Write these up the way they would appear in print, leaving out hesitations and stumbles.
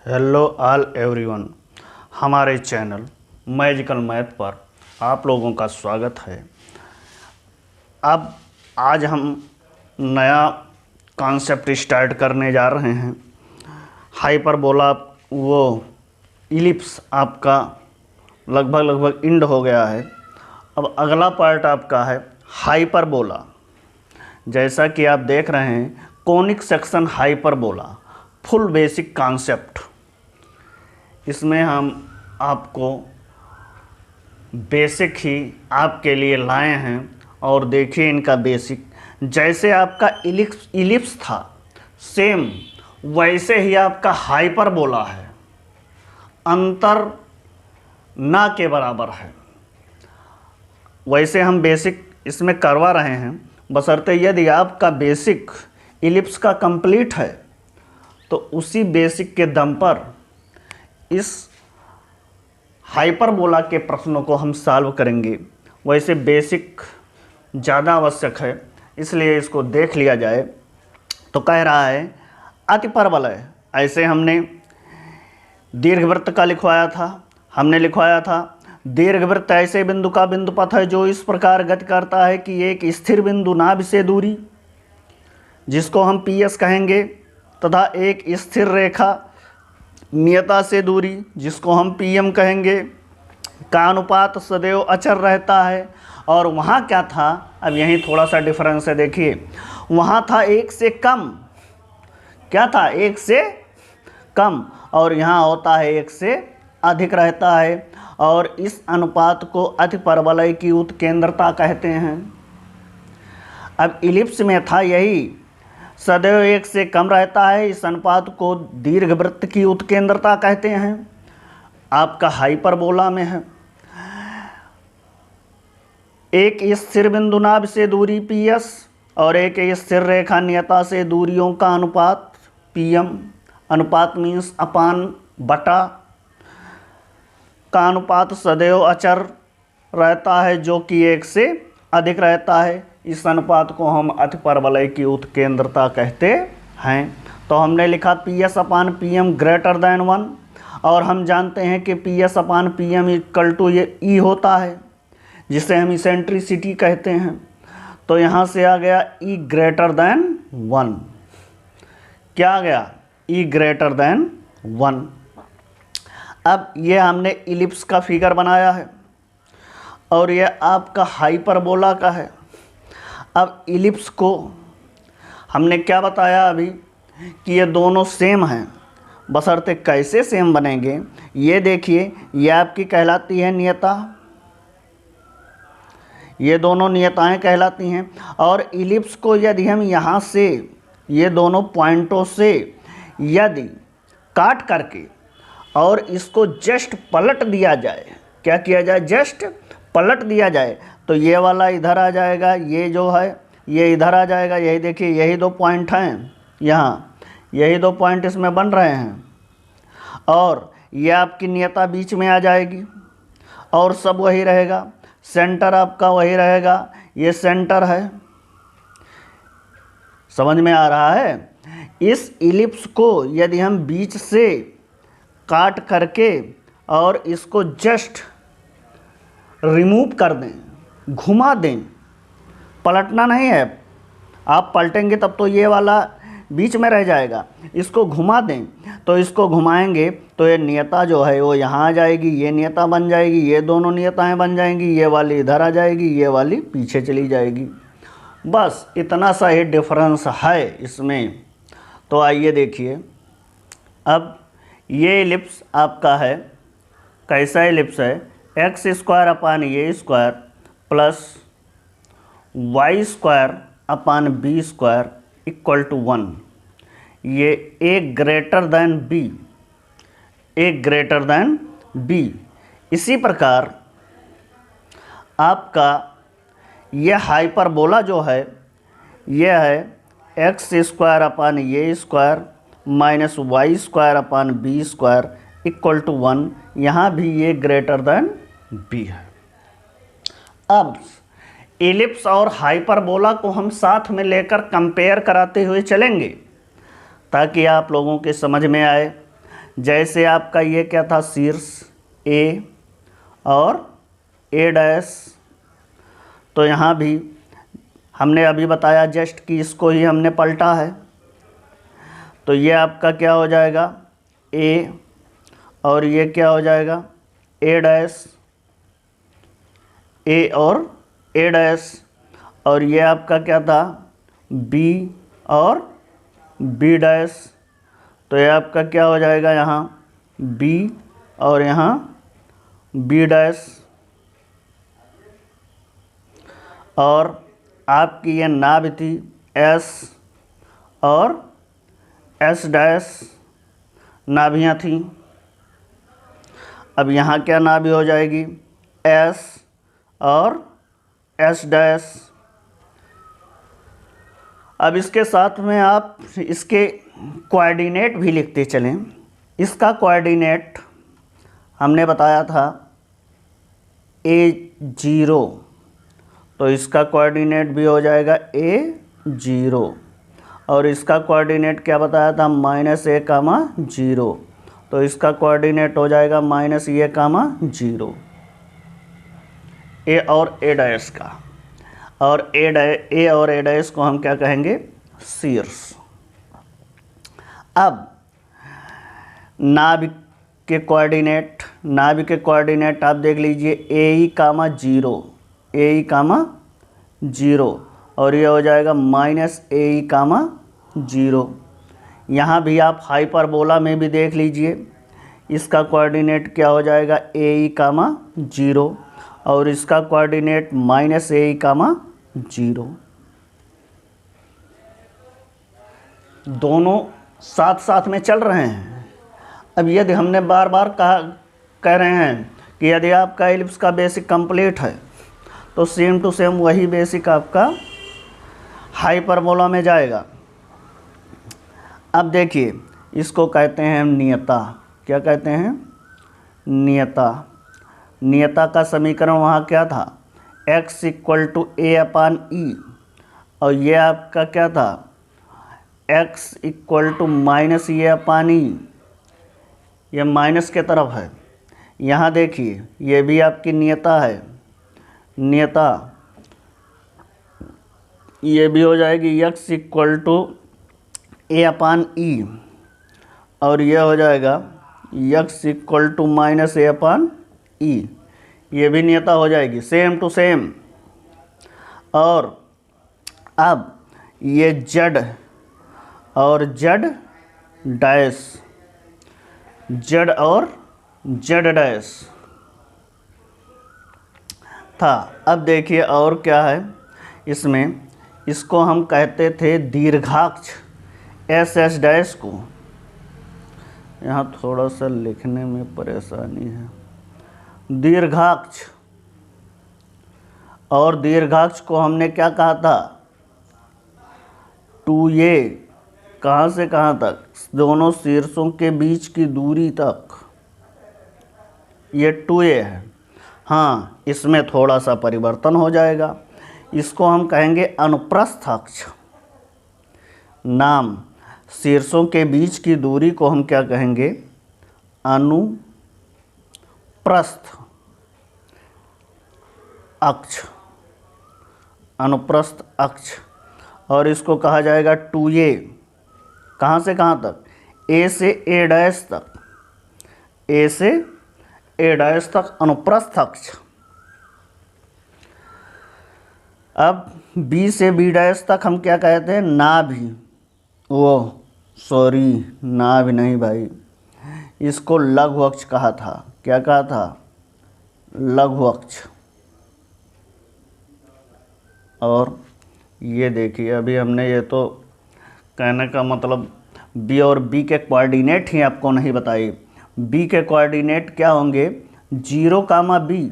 Hello all everyone, हमारे channel magical math पर आप लोगों का स्वागत है। अब आज हम नया कॉन्सेप्ट स्टार्ट करने जा रहे हैं। हाइपरबोला वो इलिप्स आपका लगभग इंड हो गया है। अब अगला पार्ट आपका है हाइपरबोला। जैसा कि आप देख रहे हैं, conic section hyperbola full basic concept. इसमें हम आपको बेसिक ही आपके लिए लाए हैं और देखिए इनका बेसिक। जैसे आपका इलिप्स था सेम वैसे ही आपका हाइपरबोला है, अंतर ना के बराबर है। वैसे हम बेसिक इसमें करवा रहे हैं, बशर्ते यदि आपका बेसिक इलिप्स का कंप्लीट है तो उसी बेसिक के दम पर इस हाइपरबोला के प्रश्नों को हम सॉल्व करेंगे। वैसे बेसिक ज़्यादा आवश्यक है, इसलिए इसको देख लिया जाए। तो कह रहा है अतिपरवलय, ऐसे हमने दीर्घवृत्त का लिखवाया था। हमने लिखवाया था दीर्घवृत्त ऐसे बिंदु का बिंदु पथ है जो इस प्रकार गति करता है कि एक स्थिर बिंदु नाभि से दूरी, जिसको हम PS कहेंगे, तथा एक स्थिर रेखा नियता से दूरी, जिसको हम PM कहेंगे, का अनुपात सदैव अचर रहता है। और वहाँ क्या था, अब यहीं थोड़ा सा डिफरेंस है, देखिए वहाँ था 1 से कम, क्या था 1 से कम, और यहाँ होता है 1 से अधिक रहता है। और इस अनुपात को अतिपरवलय की उत्केंद्रता कहते हैं। अब इलिप्स में था यही, सदैव 1 से कम रहता है, इस अनुपात को दीर्घवृत्त की उत्केंद्रता कहते हैं। आपका हाइपरबोला में है एक स्थिर बिंदु नाभि से दूरी PS और एक स्थिर रेखा नियता से दूरियों का अनुपात PM। अनुपात मीन्स अपान बटा, का अनुपात सदैव अचर रहता है जो कि 1 से अधिक रहता है। इस अनुपात को हम अतिपरवलय की उत्केंद्रता कहते हैं। तो हमने लिखा PS/PM ग्रेटर देन 1, और हम जानते हैं कि PS/PM इक्वल टू ये E होता है, जिसे हम इसेंट्रिसिटी कहते हैं। तो यहाँ से आ गया E ग्रेटर देन 1। क्या आ गया? E greater than 1। अब ये हमने इलिप्स का फिगर बनाया है और ये आपका हाइपरबोला का है। अब इलिप्स को हमने क्या बताया अभी कि ये दोनों सेम हैं, बशर्ते कैसे सेम बनेंगे ये देखिए। ये आपकी कहलाती है नियता, ये दोनों नियताएं कहलाती हैं। और इलिप्स को यदि हम यहाँ से ये दोनों पॉइंटों से यदि काट करके और इसको जस्ट पलट दिया जाए, क्या किया जाए? जस्ट पलट दिया जाए, तो ये वाला इधर आ जाएगा, ये जो है ये इधर आ जाएगा। यही देखिए, यही 2 पॉइंट हैं यहाँ, यही 2 पॉइंट इसमें बन रहे हैं, और ये आपकी नियता बीच में आ जाएगी और सब वही रहेगा। सेंटर आपका वही रहेगा, ये सेंटर है। समझ में आ रहा है? इस इलिप्स को यदि हम बीच से काट करके और इसको जस्ट रिमूव कर दें, घुमा दें, पलटना नहीं है, आप पलटेंगे तब तो ये वाला बीच में रह जाएगा। इसको घुमा दें, तो इसको घुमाएंगे तो ये नियता जो है वो यहाँ आ जाएगी, ये नियता बन जाएगी, ये दोनों नियताएं बन जाएंगी, ये वाली इधर आ जाएगी, ये वाली पीछे चली जाएगी। बस इतना सा ही डिफरेंस है इसमें। तो आइए देखिए, अब ये इलिप्स आपका है, कैसा इलिप्स है? x² plus y² equal to 1। ये A ग्रेटर देन B। इसी प्रकार आपका यह हाइपरबोला जो है यह है x² minus y² equal to 1। यहाँ भी ये ग्रेटर देन B है। अब इलिप्स और हाइपरबोला को हम साथ में लेकर कंपेयर कराते हुए चलेंगे ताकि आप लोगों के समझ में आए। जैसे आपका ये क्या था, शीर्ष ए और ए डैश, तो यहाँ भी हमने अभी बताया जस्ट कि इसको ही हमने पलटा है, तो ये आपका क्या हो जाएगा, ए, और ये क्या हो जाएगा, ए डैश, ए और ए डैश, और ये आपका क्या था, बी और बी डैश, तो ये आपका क्या हो जाएगा, यहाँ बी और यहाँ बी डैश, और आपकी ये नाभ थी एस और एस डैश, नाभियाँ थी। अब यहाँ क्या नाभि हो जाएगी, एस और एस डैश। अब इसके साथ में आप इसके कोऑर्डिनेट भी लिखते चलें। इसका कोऑर्डिनेट हमने बताया था A0, तो इसका कोऑर्डिनेट भी हो जाएगा A0, और इसका कोऑर्डिनेट क्या बताया था, -a, 0, तो इसका कोऑर्डिनेट हो जाएगा -a, 0, ए और ए डैश का, और ए और ए डैश को हम क्या कहेंगे, शीर्ष। अब नाभि के कोऑर्डिनेट आप देख लीजिए, ए, 0, और ये हो जाएगा -a, 0। यहाँ भी आप हाइपरबोला में भी देख लीजिए, इसका कोऑर्डिनेट क्या हो जाएगा, a, 0, और इसका कोऑर्डिनेट -a, 0। दोनों साथ साथ में चल रहे हैं। अब यदि हमने बार बार कह रहे हैं कि यदि आपका एलिप्स का बेसिक कंप्लीट है तो सेम टू सेम वही बेसिक आपका हाइपरबोला में जाएगा। अब देखिए, इसको कहते हैं नियता। क्या कहते हैं, नियता। नियता का समीकरण वहाँ क्या था, x = a/e, और ये आपका क्या था, x = -a/e, ये माइनस के तरफ है। यहाँ देखिए, ये भी आपकी नियता है, नियता ये भी हो जाएगी x = a/e, और ये हो जाएगा x = -a/e, ये भी नियता हो जाएगी, सेम टू सेम। और अब ये z और z डैश, z और z डैश था। अब देखिए और क्या है इसमें, इसको हम कहते थे दीर्घाक्ष, SS डैश को। यहाँ थोड़ा सा लिखने में परेशानी है, दीर्घाक्ष। और दीर्घाक्ष को हमने क्या कहा था, 2a, कहाँ से कहाँ तक, दोनों शीर्षों के बीच की दूरी तक, ये 2a है। हाँ, इसमें थोड़ा सा परिवर्तन हो जाएगा, इसको हम कहेंगे अनुप्रस्थ अक्ष। नाम, शीर्षों के बीच की दूरी को हम क्या कहेंगे, अनुप्रस्थ अक्ष, अनुप्रस्थ अक्ष। और इसको कहा जाएगा 2a, कहाँ से कहाँ तक, a से a डैश तक, a से a डैश तक अनुप्रस्थ अक्ष। अब b से b डैश तक हम क्या कहते हैं, नाभि। नाभि नहीं भाई, इसको लघु अक्ष कहा था। क्या कहा था, लघु अक्ष। और ये देखिए, अभी हमने ये तो कहने का मतलब b और b के कोऑर्डिनेट ही आपको नहीं बताई। b के कोऑर्डिनेट क्या होंगे, 0, b,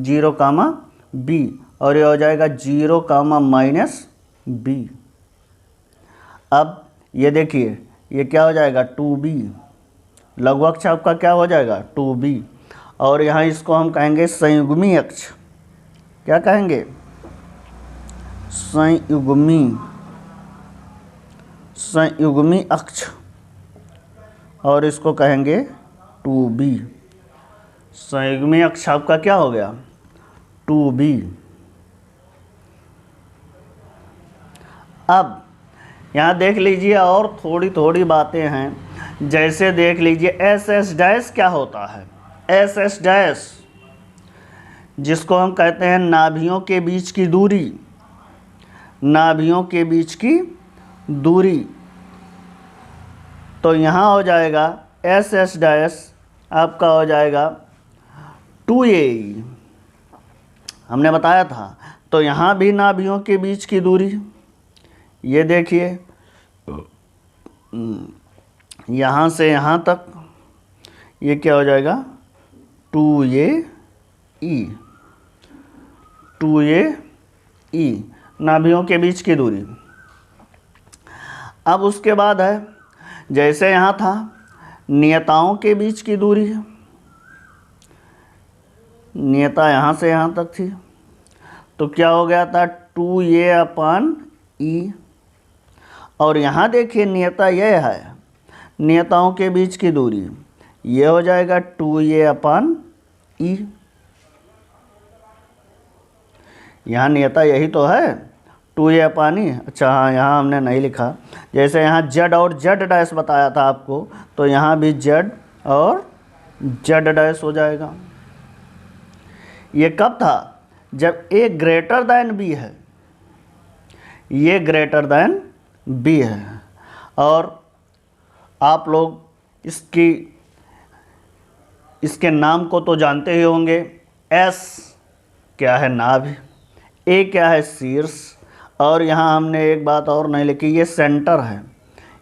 0, b, और ये हो जाएगा 0, -b। अब ये देखिए, ये क्या हो जाएगा, 2b, लघु अक्ष आपका क्या हो जाएगा, 2b। और यहाँ इसको हम कहेंगे संयुग्मी अक्ष। क्या कहेंगे, संयुग्मी अक्ष। और इसको कहेंगे 2b। संयुग्मी अक्ष आपका क्या हो गया? 2b। अब यहाँ देख लीजिए और थोड़ी थोड़ी बातें हैं। जैसे देख लीजिए एस एस डैश क्या होता है? एस एस डैश जिसको हम कहते हैं नाभियों के बीच की दूरी, नाभियों के बीच की दूरी। तो यहाँ हो जाएगा एस एस डैश आपका हो जाएगा 2a। हमने बताया था। तो यहाँ भी नाभियों के बीच की दूरी, ये देखिए यहाँ से यहाँ तक ये क्या हो जाएगा? 2ae। 2ae नाभियों के बीच की दूरी। अब उसके बाद है जैसे यहाँ था नियताओं के बीच की दूरी, नियता यहाँ से यहाँ तक थी, तो क्या हो गया था? 2a/e। और यहाँ देखिए नियता यह है, नियताओं के बीच की दूरी, ये हो जाएगा 2a/e। यहाँ नियता यही तो है 2a/e। अच्छा हाँ, यहाँ हमने नहीं लिखा। जैसे यहाँ z और z डैश बताया था आपको, तो यहाँ भी z और z डैश हो जाएगा। ये कब था? जब a ग्रेटर दैन b है, ये ग्रेटर दैन b है। और आप लोग इसके नाम को तो जानते ही होंगे। s क्या है? नाभि। a क्या है? शीर्ष। और यहाँ हमने एक बात और नहीं लिखी, ये सेंटर है,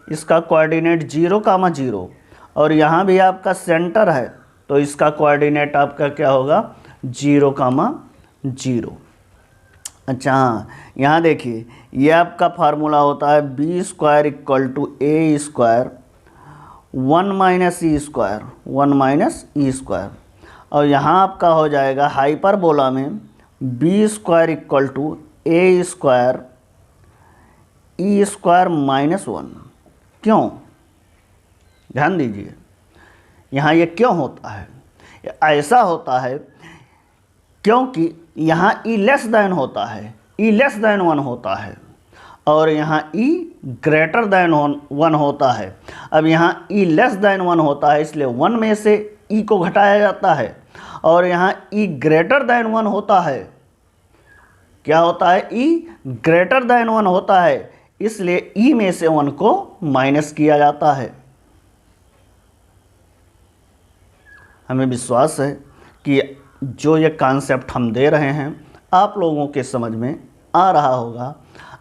इसका कोऑर्डिनेट 0,0। और यहाँ भी आपका सेंटर है, तो इसका कोऑर्डिनेट आपका क्या होगा? 0,0। अच्छा हाँ, यहाँ देखिए ये आपका फार्मूला होता है b² = a² 1 - e²। और यहाँ आपका हो जाएगा हाइपरबोला में b² = a² e² - 1। क्यों? ध्यान दीजिए, यहाँ ये क्यों होता है? ऐसा होता है क्योंकि यहाँ e < होता है, e< 1 होता है, और यहाँ e < 1 होता है। अब यहाँ e< 1 होता है, इसलिए 1 में से e को घटाया जाता है। और यहाँ e < 1 होता है, क्या होता है? e < 1 होता है, इसलिए e में से 1 को माइनस किया जाता है। हमें विश्वास है कि जो ये कॉन्सेप्ट हम दे रहे हैं आप लोगों के समझ में आ रहा होगा।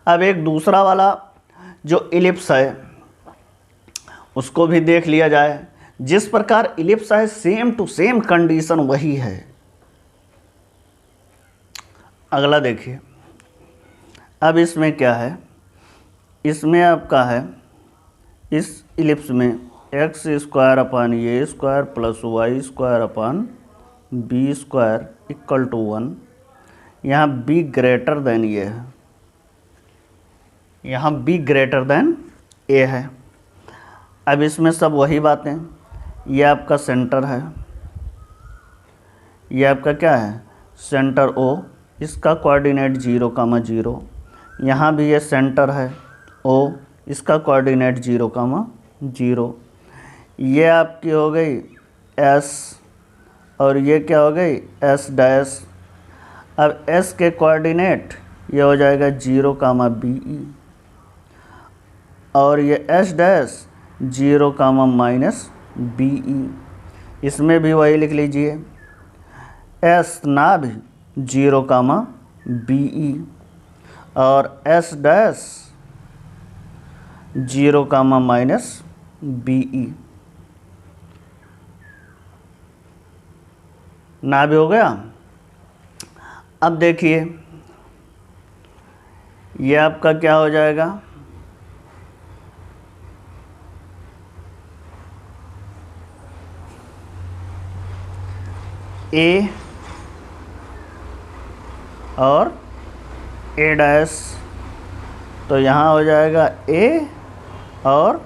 अब एक दूसरा वाला जो इलिप्स है उसको भी देख लिया जाए। जिस प्रकार इलिप्स है सेम टू सेम कंडीशन वही है। अगला देखिए, अब इसमें क्या है? इसमें आपका है इस इलिप्स में x² / a² + y² / b² = 1। यहाँ b ग्रेटर देन ये है, यहाँ b ग्रेटर देन a है। अब इसमें सब वही बातें, ये आपका सेंटर है, ये आपका क्या है? सेंटर O, इसका कोऑर्डिनेट 0,0। यहाँ भी ये सेंटर है O, इसका कोऑर्डिनेट 0,0। ये आपकी हो गई S, और ये क्या हो गई? S'। अब S के कोऑर्डिनेट ये हो जाएगा 0,BE, और ये S' 0,-BE। इसमें भी वही लिख लीजिए, S नाभि 0,BE और S' 0,-BE। नाभि हो गया। अब देखिए ये आपका क्या हो जाएगा? A और A', तो यहाँ हो जाएगा A और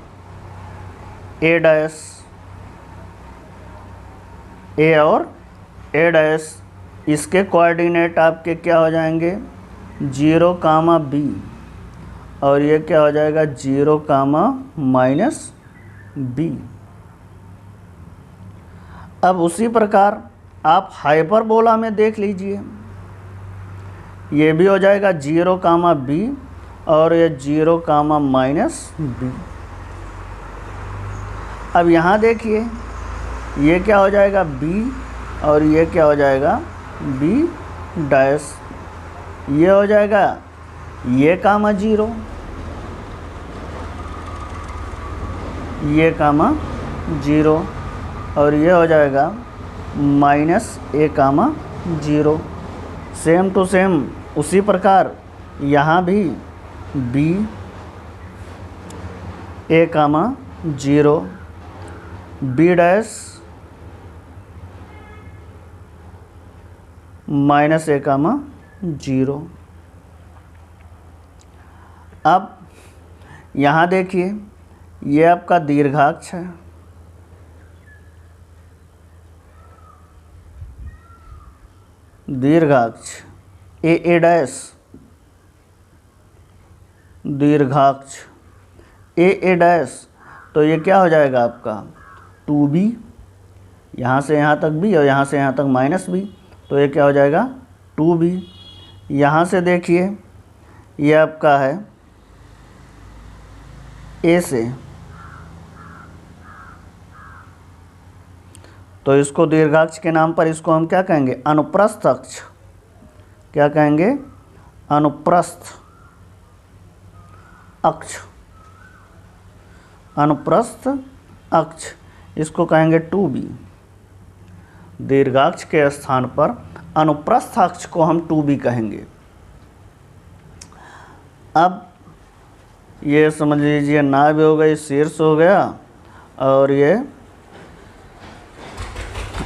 A'। ए और ए डैश, इसके कोऑर्डिनेट आपके क्या हो जाएंगे 0 कामा बी, और ये क्या हो जाएगा 0 कामा माइनस बी। अब उसी प्रकार आप हाइपरबोला में देख लीजिए, ये भी हो जाएगा 0 कामा बी और ये 0 कामा माइनस बी। अब यहाँ देखिए ये क्या हो जाएगा b और ये क्या हो जाएगा b डैश, ये हो जाएगा ये कामा 0, ये कामा 0, और ये हो जाएगा minus a comma 0। Same to same उसी प्रकार यहाँ भी b a comma 0, b dash minus a comma 0। अब यहाँ देखिए ये आपका दीर्घाक्ष है, दीर्घाक्ष ए डैश, दीर्घाक्ष ए डैश, तो ये क्या हो जाएगा आपका 2b, यहाँ से यहाँ तक b और यहाँ से यहाँ तक माइनस b, तो ये क्या हो जाएगा 2b। यहाँ से देखिए ये आपका है ए से, तो इसको दीर्घाक्ष के नाम पर इसको हम क्या कहेंगे अनुप्रस्थ अक्ष, क्या कहेंगे अनुप्रस्थ अक्ष, अनुप्रस्थ अक्ष, इसको कहेंगे 2b। दीर्घाक्ष के स्थान पर अनुप्रस्थ अक्ष को हम 2b कहेंगे। अब ये समझ लीजिए नाभि हो गई, शीर्ष हो गया, और ये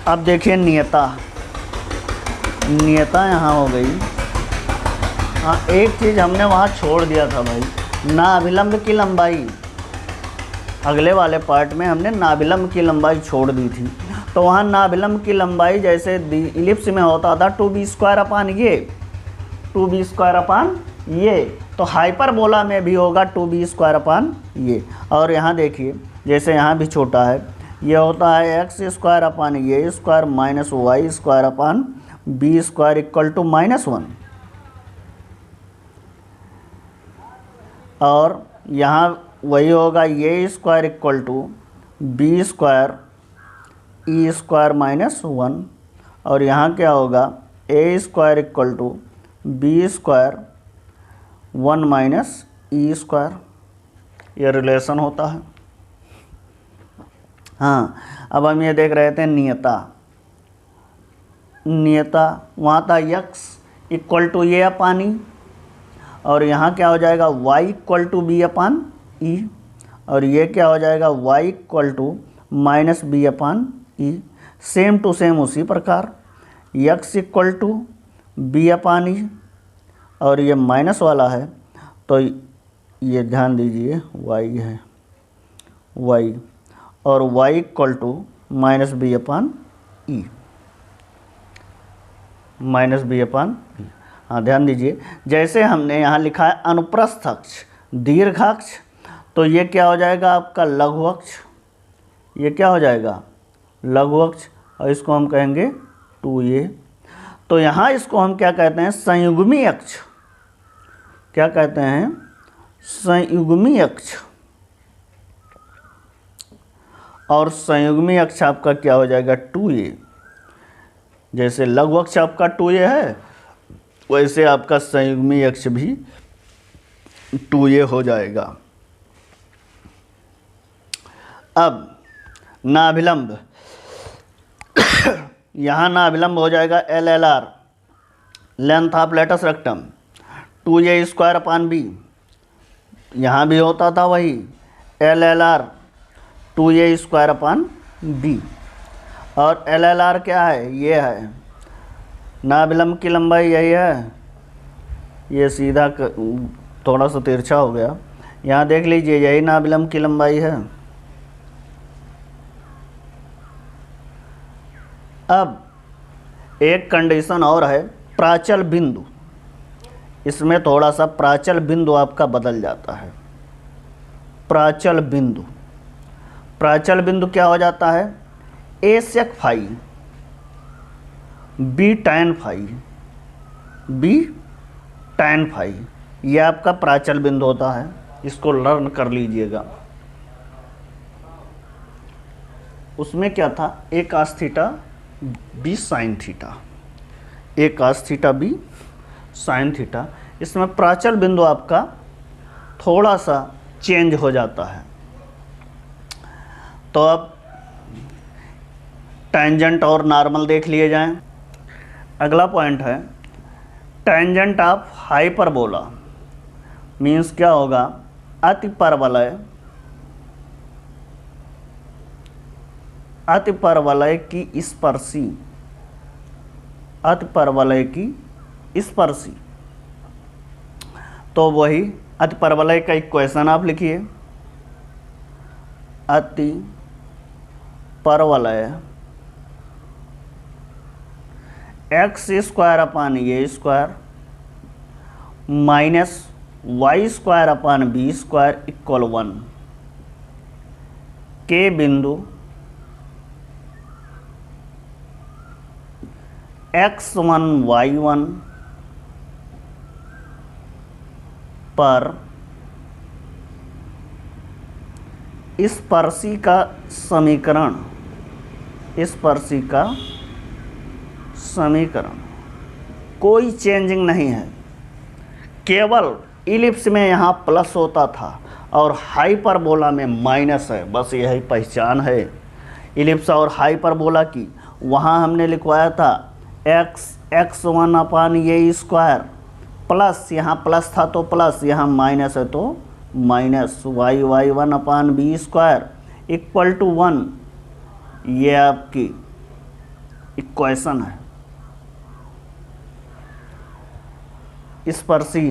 अब देखिए नियता, नियता यहाँ हो गई। हाँ एक चीज़ हमने वहाँ छोड़ दिया था भाई, नाभिलंब की लंबाई, अगले वाले पार्ट में हमने नाभिलंब की लंबाई छोड़ दी थी। तो वहाँ नाभिलंब की लंबाई जैसे इलिप्स में होता था 2b² अपान ये, 2b² अपान ये, तो हाइपरबोला में भी होगा 2b² अपान ये। और यहाँ देखिए जैसे यहाँ भी छोटा है, ये होता है x² अपान ये square minus y² upon b² equal to -1। और यहाँ वही होगा ये square equal to b² e² -1, और यहाँ क्या होगा a² equal to b² 1 minus e²। ये रिलेशन होता है। हाँ अब हम ये देख रहे थे नियता, नियता वहाँ था x इक्वल टू ये अपान ई, और यहाँ क्या हो जाएगा y equal to b upon e, और ये क्या हो जाएगा y equal to minus b upon e. Same to same उसी प्रकार x equal to b upon e, और ये माइनस वाला है तो ये ध्यान दीजिए y है y, और y equal to minus b upon e, minus b upon e. हाँ ध्यान दीजिए जैसे हमने यहाँ लिखा है अनुप्रस्थ अक्ष दीर्घाक्ष, तो ये क्या हो जाएगा आपका लघु अक्ष, ये क्या हो जाएगा लघु अक्ष, और इसको हम कहेंगे 2a। तो यहाँ इसको हम क्या कहते हैं संयुग्मी अक्ष, क्या कहते हैं संयुग्मी अक्ष। और संयुग्मी अक्ष आपका क्या हो जाएगा 2a। जैसे लघु अक्ष आपका 2a है, वैसे आपका संयुग्मी अक्ष भी 2a हो जाएगा। अब नाभिलंब, यहाँ नाभिलंब हो जाएगा LLR length of latus rectum 2a² upon b, यहाँ भी होता था वही LLR 2a² अपान b। और LLR क्या है, ये है नाभिलंब की लंबाई, यही है, ये सीधा थोड़ा सा तिरछा हो गया, यहाँ देख लीजिए यही नाभिलंब की लंबाई है। अब एक कंडीशन और है, प्राचल बिंदु। इसमें थोड़ा सा प्राचल बिंदु आपका बदल जाता है। प्राचल बिंदु, प्राचल बिंदु क्या हो जाता है, a sec phi b tan phi, b tan phi, ये आपका प्राचल बिंदु होता है। इसको लर्न कर लीजिएगा। उसमें क्या था, a cos theta b sine theta, a cos theta b sine theta. इसमें प्राचल बिंदु आपका थोड़ा सा चेंज हो जाता है। तो अब टेंजेंट और नॉर्मल देख लिए जाएं। अगला पॉइंट है टेंजेंट ऑफ हाइपरबोला, मीन्स क्या होगा, अतिपरवलय, अतिपरवलय की स्पर्शी, अतिपरवलय की स्पर्शी। तो वही अतिपरवलय का इक्वेशन आप लिखिए, अतिपरवलय x square upon a square minus y square upon b square equal 1 के बिंदु x1 y1 पर स्पर्शी का समीकरण, स्पर्शी का समीकरण कोई चेंजिंग नहीं है, केवल इलिप्स में यहाँ प्लस होता था और हाइपरबोला में माइनस है, बस यही पहचान है इलिप्स और हाइपरबोला की। वहाँ हमने लिखवाया था x1 upon a square plus, यहाँ प्लस था तो प्लस, यहाँ माइनस है तो minus, y1 upon b square equal to 1, ये आपकी इक्वेशन है। स्पर्शी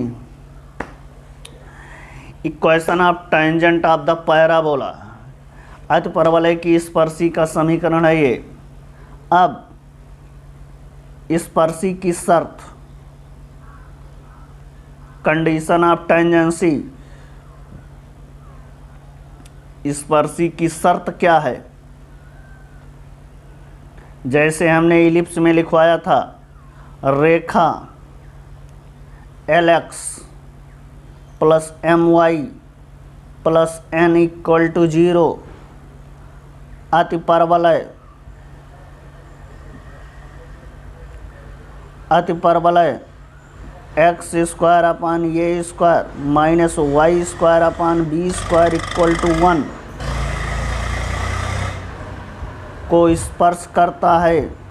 equation of tangent of the parabola, अतिपरवलय की स्पर्शी का समीकरण है ये। अब स्पर्शी की शर्त, कंडीशन ऑफ टेंजेंसी, स्पर्शी की शर्त क्या है, जैसे हमने इलिप्स में लिखवाया था, रेखा LX plus MY plus N equal to 0, अतिपरवलय, अतिपरवलय x square upon a square minus y square upon b square equal to 1 को स्पर्श करता है।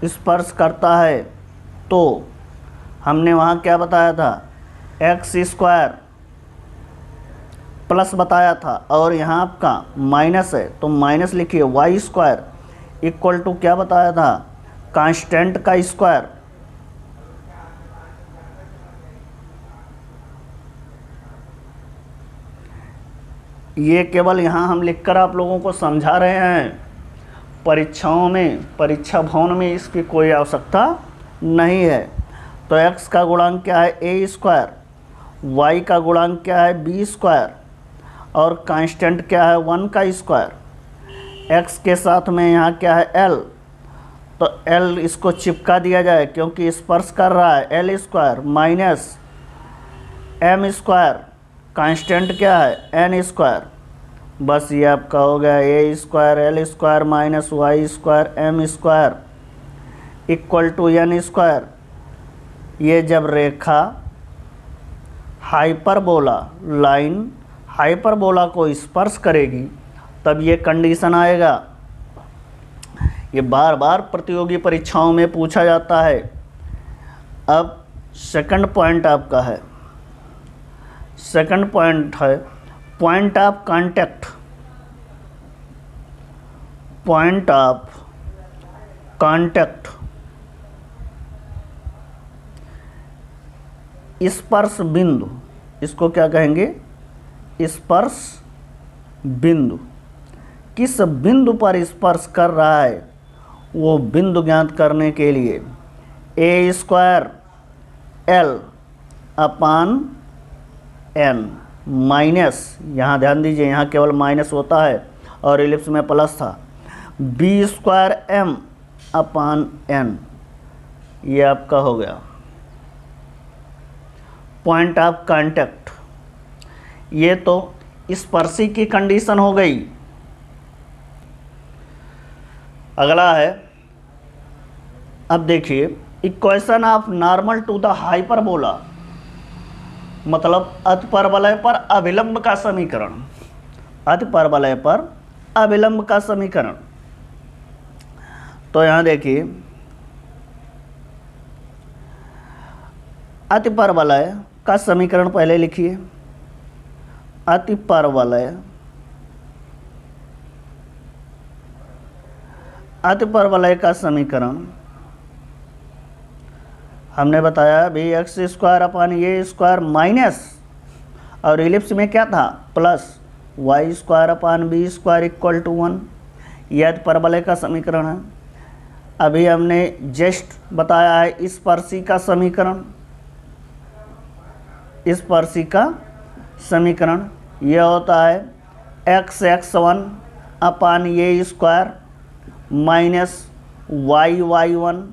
स्पर्श करता है तो हमने वहाँ क्या बताया था, एक्स स्क्वायर प्लस बताया था और यहाँ आपका माइनस है तो माइनस लिखिए, वाई स्क्वायर इक्वल टू क्या बताया था, कांस्टेंट का स्क्वायर, ये केवल यहाँ हम लिखकर आप लोगों को समझा रहे हैं। परीक्षाओं में, परीक्षा भवन में इसकी कोई आवश्यकता नहीं है। तो x का गुणांक क्या है, ए स्क्वायर, y का गुणांक क्या है, बी स्क्वायर और कांस्टेंट क्या है, 1 का स्क्वायर। x के साथ में यहाँ क्या है, l, तो l इसको चिपका दिया जाए क्योंकि स्पर्श कर रहा है, l square minus m square, constant क्या है, n स्क्वायर। बस ये आपका हो गया a square l square minus y square m square equal to n square. ये जब रेखा हाइपरबोला, लाइन हाइपरबोला को स्पर्श करेगी तब ये कंडीशन आएगा। ये बार बार प्रतियोगी परीक्षाओं में पूछा जाता है। अब सेकंड पॉइंट आपका है, सेकंड पॉइंट है point of contact, point of contact, स्पर्श बिंदु, इसको क्या कहेंगे, स्पर्श बिंदु, किस बिंदु पर स्पर्श कर रहा है वो बिंदु ज्ञात करने के लिए ए स्क्वायर एल अपान एन माइनस, यहाँ ध्यान दीजिए यहाँ केवल माइनस होता है और इलिप्स में प्लस था, बी स्क्वायर एम अपान एन, ये आपका हो गया पॉइंट ऑफ कांटेक्ट। ये तो स्पर्शी की कंडीशन हो गई। अगला है, अब देखिए equation of normal to the hyperbola, मतलब अतिपरवलय पर अभिलंब का समीकरण, अतिपरवलय पर अभिलंब का समीकरण। तो यहाँ देखिए अतिपरवलय का समीकरण पहले लिखिए, अतिपरवलय, अतिपरवलय का समीकरण हमने बताया भी x square upon a square minus, और इलिप्स में क्या था plus y square upon b square equal to 1, यह अतिपरवलय का समीकरण है। अभी हमने जस्ट बताया है स्पर्शी का समीकरण, स्पर्शी का समीकरण यह होता है x x one upon a square minus y y one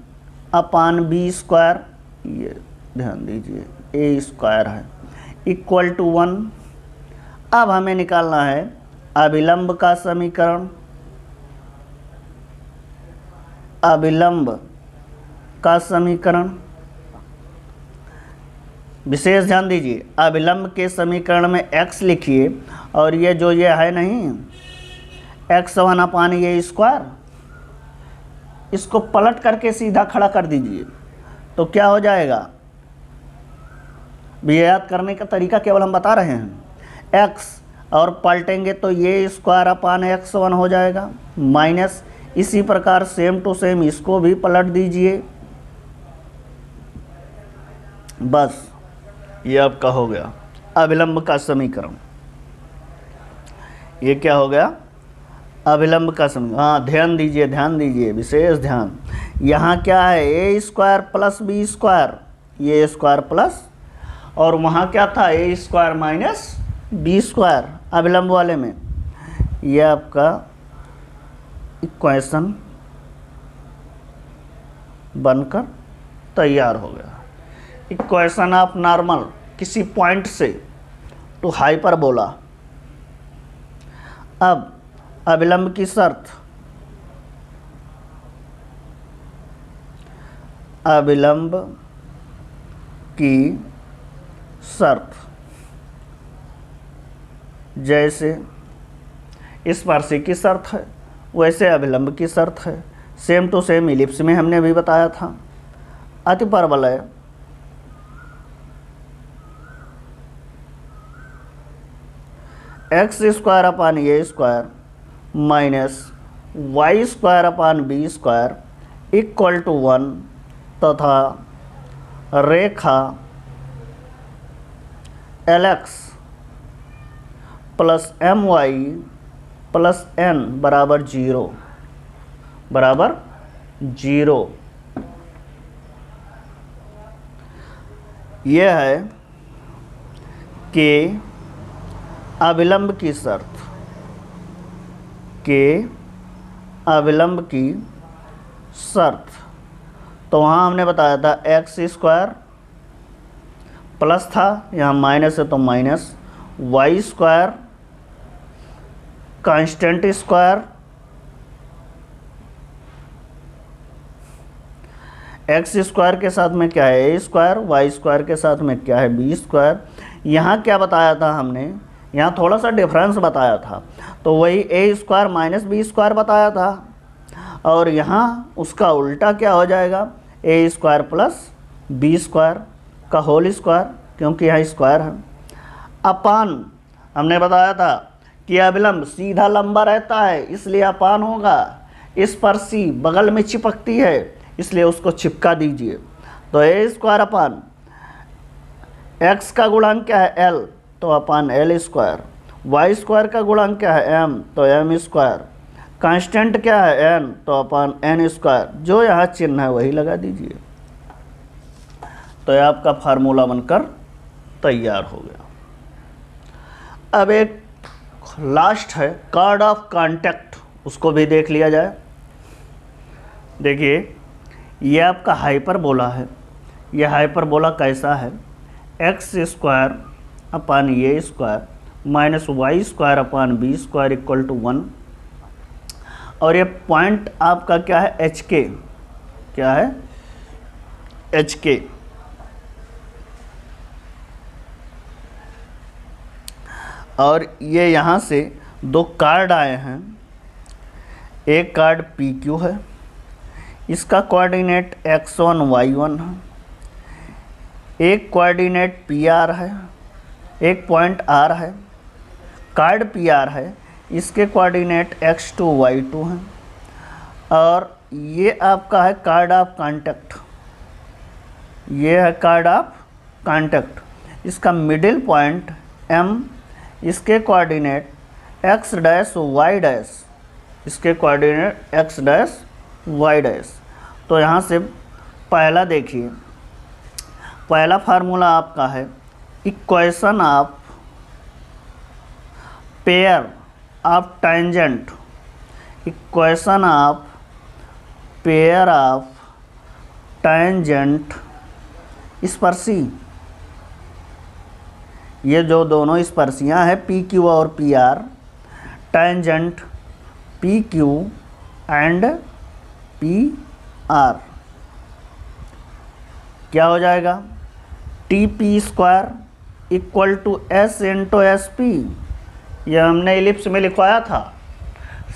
upon b square, ये ध्यान दीजिए ए स्क्वायर है, इक्वल टू 1। अब हमें निकालना है अभिलंब का समीकरण, अभिलंब का समीकरण, विशेष ध्यान दीजिए अभिलंब के समीकरण में x लिखिए और ये जो ये है नहीं x1 अपान ए स्क्वायर, इसको पलट करके सीधा खड़ा कर दीजिए तो क्या हो जाएगा, याद करने का तरीका केवल हम बता रहे हैं। x और पलटेंगे तो ये स्क्वायर अपान x1 हो जाएगा माइनस, इसी प्रकार सेम टू सेम इसको भी पलट दीजिए, बस ये आपका हो गया अभिलंब का समीकरण। ये क्या हो गया अभिलंब का समीकरण। हाँ ध्यान दीजिए विशेष ध्यान, यहाँ क्या है ए स्क्वायर प्लस बी स्क्वायर, ये स्क्वायर प्लस, और वहाँ क्या था ए स्क्वायर माइनस बी स्क्वायर अभिलंब वाले में। यह आपका इक्वेशन बनकर तैयार हो गया। इक्वेशन ऑफ नॉर्मल किसी पॉइंट से टू हाइपरबोला। अब अभिलंब की शर्त, अभिलंब की शर्त जैसे स्पर्शी की शर्त है वैसे अभिलंब की शर्त है, सेम टू सेम इलिप्स में हमने अभी बताया था। अतिपरवलय x square upon a square minus y square upon b square equal to 1 तथा रेखा l x plus m y plus n बराबर 0 बराबर 0। यह है कि अभिलंब की शर्त, के अभिलंब की शर्त। तो वहाँ हमने बताया था एक्स स्क्वायर प्लस था, यहाँ माइनस है तो minus, y square constant square, x square के साथ में क्या है ए स्क्वायर, वाई स्क्वायर के साथ में क्या है बी स्क्वायर। यहाँ क्या बताया था हमने, यहाँ थोड़ा सा डिफरेंस बताया था, तो वही ए स्क्वायर माइनस बी स्क्वायर बताया था, और यहाँ उसका उल्टा क्या हो जाएगा ए स्क्वायर प्लस बी स्क्वायर का होल स्क्वायर, क्योंकि यहाँ स्क्वायर है। अपान हमने बताया था कि अभिलंब सीधा लंबा रहता है इसलिए अपान होगा, स्पर्शी बगल में चिपकती है इसलिए उसको चिपका दीजिए। तो ए स्क्वायर अपान एक्स का गुणांक क्या है एल, तो अपान एल स्क्वायर वाई स्क्वायर का गुणांक क्या है m, तो m स्क्वायर। कांस्टेंट क्या है n, तो अपन n स्क्वायर। जो यहाँ चिन्ह है वही लगा दीजिए। तो यह आपका फार्मूला बनकर तैयार हो गया। अब एक लास्ट है कार्ड ऑफ कांटेक्ट, उसको भी देख लिया जाए। देखिए ये आपका हाइपरबोला है। ये हाइपरबोला कैसा है, x square upon a square minus y square upon b square equal to 1। और ये पॉइंट आपका क्या है, एच के। क्या है, एच के। और ये यहाँ से दो कार्ड आए हैं। एक कार्ड पी क्यू है, इसका कोऑर्डिनेट x1 y1 है। एक कोऑर्डिनेट पी आर है, एक पॉइंट आर है। कार्ड पी आर है, इसके कोऑर्डिनेट x2 y2 हैं। और ये आपका है कार्ड ऑफ कांटेक्ट। ये है कार्ड ऑफ कांटेक्ट। इसका मिडिल पॉइंट m, इसके coordinate x dash y dash, इसके coordinate x dash y dash. तो यहाँ से पहला देखिए, पहला फार्मूला आपका है equation of pair of tangent. Equation of pair of tangent स्पर्शी। ये जो दोनों स्पर्शियाँ हैं पी क्यू और p r, tangent p q and p r, क्या हो जाएगा, t p square equal to s into S P. यह हमने इलिप्स में लिखवाया था,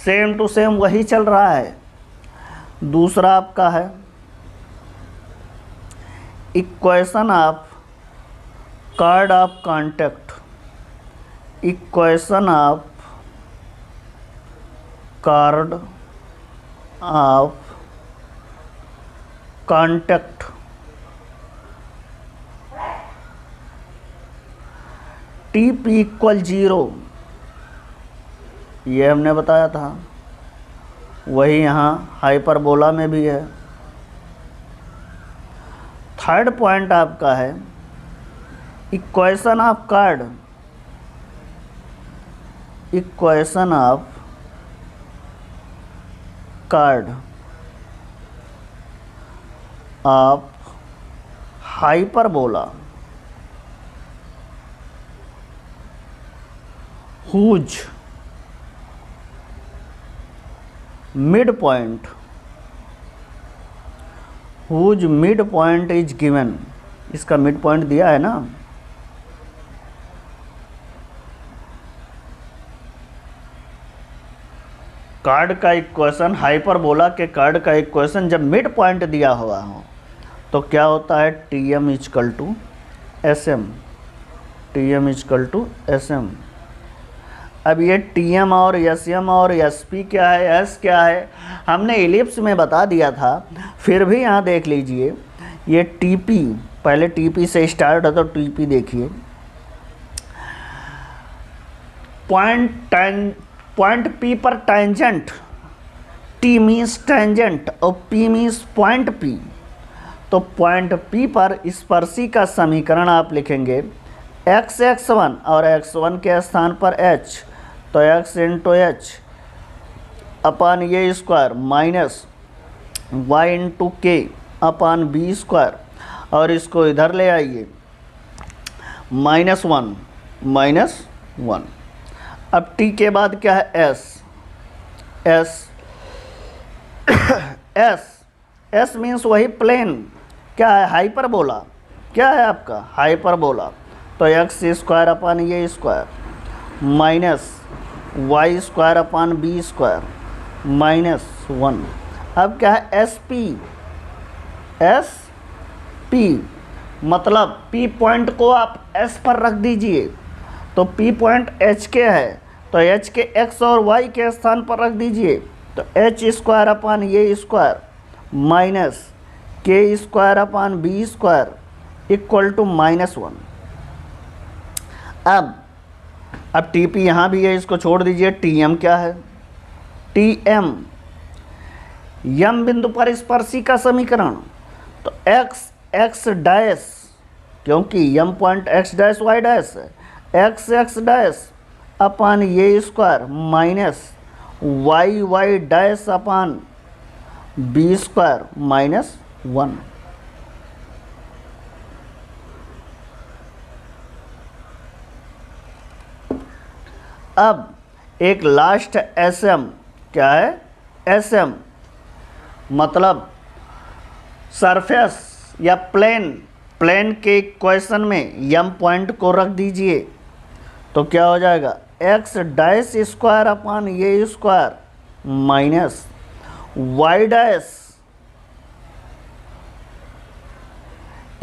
सेम टू सेम वही चल रहा है। दूसरा आपका है equation of chord of contact. Equation of chord of contact. T P equal 0, ये हमने बताया था, वही यहाँ हाइपरबोला में भी है। थर्ड पॉइंट आपका है equation of chord. Equation of chord of hyperbola whose mid point, whose mid point is given. इसका मिड पॉइंट दिया है ना। कार्ड का इक्वेशन, हाइपरबोला के कार्ड का इक्वेशन जब मिड पॉइंट दिया हुआ हो तो क्या होता है, T M equal to S M. T M equal to S M. अब ये टी एम और एस एम और एस पी क्या है, एस क्या है, हमने इलिप्स में बता दिया था। फिर भी यहाँ देख लीजिए, ये टी पी, पहले टी पी से स्टार्ट है तो टी पी देखिए। पॉइंट पी पर टेंजेंट, टी मीन्स टेंजेंट और पी मीन्स पॉइंट पी। तो पॉइंट पी पर स्पर्शी का समीकरण आप लिखेंगे एक्स x1 और x1 के स्थान पर h, तो x इंटू एच अपान ये स्क्वायर माइनस y इंटू के अपान बी स्क्वायर। और इसको इधर ले आइए, -1। अब t के बाद क्या है, s मीन्स वही प्लेन। क्या है, हाइपरबोला। क्या है आपका, हाइपरबोला। तो एक्स स्क्वायर अपान ये square minus y square upon b square -1। अब क्या है, एस पी मतलब पी पॉइंट को आप एस पर रख दीजिए। तो पी पॉइंट एच के है, तो एच के एक्स और वाई के स्थान पर रख दीजिए। तो एच स्क्वायर अपान ये square minus k square upon b square equal to -1। अब अब टी पी यहाँ भी है, इसको छोड़ दीजिए। टी एम क्या है? टी एम यम बिंदु पर स्पर्शी का समीकरण। तो एक्स एक्स डैश, क्योंकि m point x dash y dash है, एक्स एक्स डैश अपान ये square minus y y dash upon b square minus 1। अब एक लास्ट एस एम, क्या है? एस एम मतलब सरफेस या प्लेन, प्लेन के इक्वेशन में यम पॉइंट को रख दीजिए तो क्या हो जाएगा? एक्स डैश स्क्वायर अपान ये square minus y dash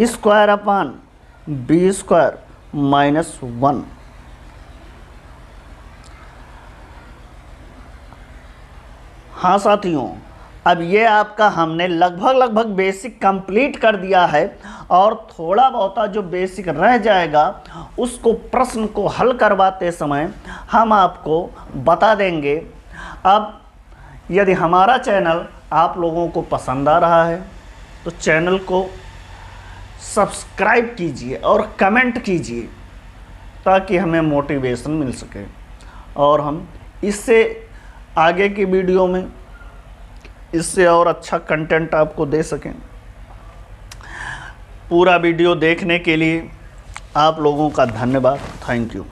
square upon b square minus 1। हाँ साथियों, अब ये आपका हमने लगभग बेसिक कंप्लीट कर दिया है, और थोड़ा बहुत जो बेसिक रह जाएगा उसको प्रश्न को हल करवाते समय हम आपको बता देंगे। अब यदि हमारा चैनल आप लोगों को पसंद आ रहा है तो चैनल को सब्सक्राइब कीजिए और कमेंट कीजिए ताकि हमें मोटिवेशन मिल सके और हम इससे आगे की वीडियो में इससे और अच्छा कंटेंट आपको दे सकें। पूरा वीडियो देखने के लिए आप लोगों का धन्यवाद। Thank you.